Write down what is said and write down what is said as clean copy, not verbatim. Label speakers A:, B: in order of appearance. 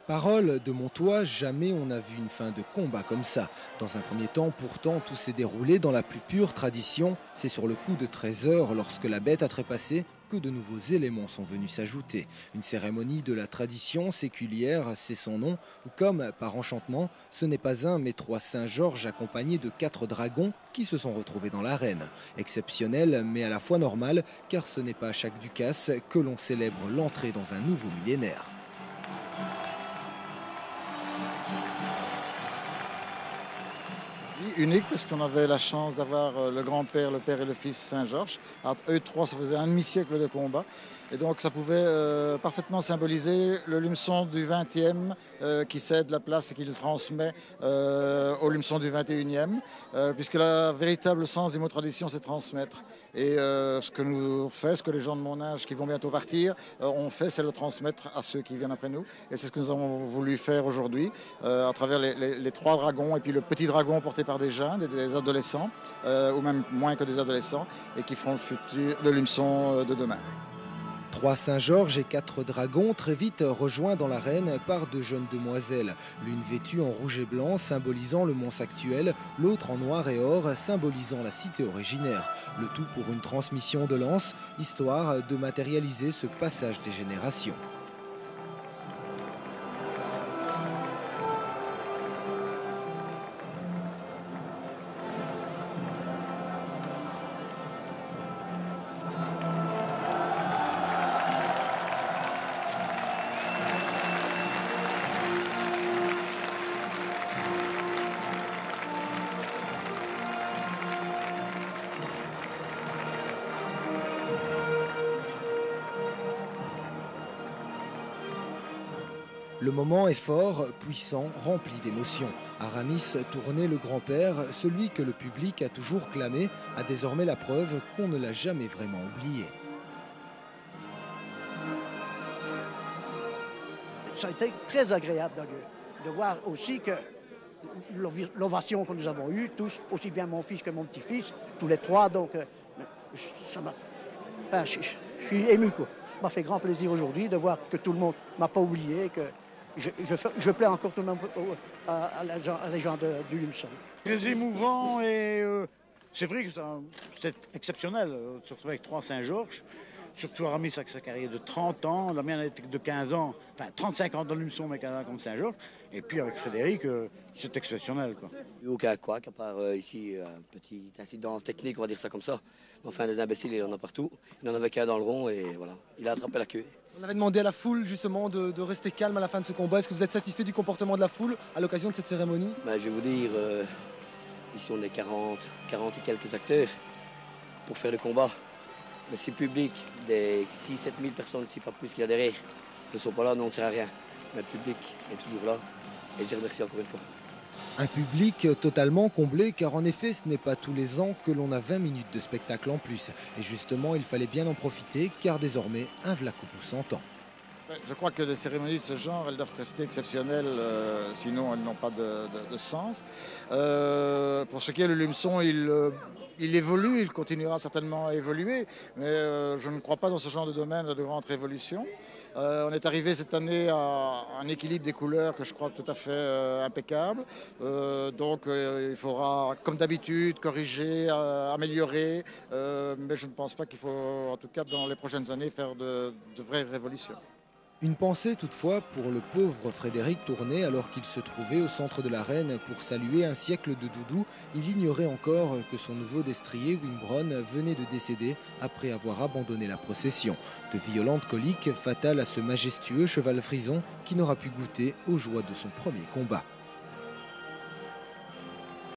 A: Parole de Montois, jamais on n'a vu une fin de combat comme ça. Dans un premier temps, pourtant, tout s'est déroulé dans la plus pure tradition. C'est sur le coup de 13 h, lorsque la bête a trépassé, que de nouveaux éléments sont venus s'ajouter. Une cérémonie de la tradition séculière, c'est son nom, ou comme par enchantement, ce n'est pas un mais 3 Saint-Georges accompagnés de 4 dragons qui se sont retrouvés dans l'arène. Exceptionnel mais à la fois normal, car ce n'est pas à chaque ducasse que l'on célèbre l'entrée dans un nouveau millénaire.
B: Unique parce qu'on avait la chance d'avoir le grand-père, le père et le fils Saint-Georges. Eux trois, ça faisait un demi-siècle de combat. Et donc ça pouvait parfaitement symboliser le lumeçon du 20e qui cède la place et qui le transmet au lumeçon du 21e, puisque le véritable sens du mot tradition, c'est transmettre. Et ce que nous fait, ce que les gens de mon âge qui vont bientôt partir ont fait, c'est le transmettre à ceux qui viennent après nous. Et c'est ce que nous avons voulu faire aujourd'hui à travers les 3 dragons et puis le petit dragon porté par des jeunes, des adolescents, ou même moins que des adolescents, et qui feront le lumeçon de demain.
A: 3 Saint-Georges et 4 dragons très vite rejoints dans l'arène par 2 jeunes demoiselles. L'une vêtue en rouge et blanc symbolisant le Mons actuel, l'autre en noir et or symbolisant la cité originaire. Le tout pour une transmission de lance, histoire de matérialiser ce passage des générations. Le moment est fort, puissant, rempli d'émotions. Aramis tournait le grand-père, celui que le public a toujours clamé, a désormais la preuve qu'on ne l'a jamais vraiment oublié.
C: Ça a été très agréable de voir aussi que l'ovation que nous avons eue, tous, aussi bien mon fils que mon petit-fils, tous les 3, donc ça m'a... Enfin, je suis ému, quoi. Ça m'a fait grand plaisir aujourd'hui de voir que tout le monde ne m'a pas oublié, que je plais encore tout le monde à les gens du lumeçon.
D: Très émouvant et c'est vrai que c'est exceptionnel de se retrouver avec 3 Saint-Georges. Surtout Aramis avec sa carrière de 30 ans, la mienne était de 15 ans, enfin 35 ans dans le lumeçon, mais 15 ans comme Saint-Georges. Et puis avec Frédéric, c'est exceptionnel, quoi.
E: Aucun couac, à part ici un petit incident technique, on va dire ça comme ça. Enfin, des imbéciles, il y en a partout. Il n'en avait qu'un dans le rond et voilà, il a attrapé la queue.
F: On avait demandé à la foule justement de rester calme à la fin de ce combat. Est-ce que vous êtes satisfait du comportement de la foule à l'occasion de cette cérémonie?
E: Je vais vous dire, ici on est 40 et quelques acteurs pour faire le combat. Mais si le public, des 6 000 à 7 000 personnes, si pas plus qu'il y a derrière, ne sont pas là, non, on ne sert à rien. Mais le public est toujours là et je les remercie encore une fois.
A: Un public totalement comblé, car en effet ce n'est pas tous les ans que l'on a 20 minutes de spectacle en plus. Et justement il fallait bien en profiter, car désormais un Vlacoupou s'entend.
B: Je crois que les cérémonies de ce genre, elles doivent rester exceptionnelles, sinon elles n'ont pas de sens. Pour ce qui est le lumeçon, il évolue, il continuera certainement à évoluer, mais je ne crois pas dans ce genre de domaine de grande révolution. On est arrivé cette année à un équilibre des couleurs que je crois tout à fait impeccable. Donc il faudra, comme d'habitude, corriger, améliorer, mais je ne pense pas qu'il faut, en tout cas dans les prochaines années, faire de vraies révolutions.
A: Une pensée toutefois pour le pauvre Frédéric Tourné, alors qu'il se trouvait au centre de l'arène pour saluer un siècle de doudou. Il ignorait encore que son nouveau destrier Wimbron venait de décéder après avoir abandonné la procession. De violentes coliques fatales à ce majestueux cheval frison qui n'aura pu goûter aux joies de son premier combat.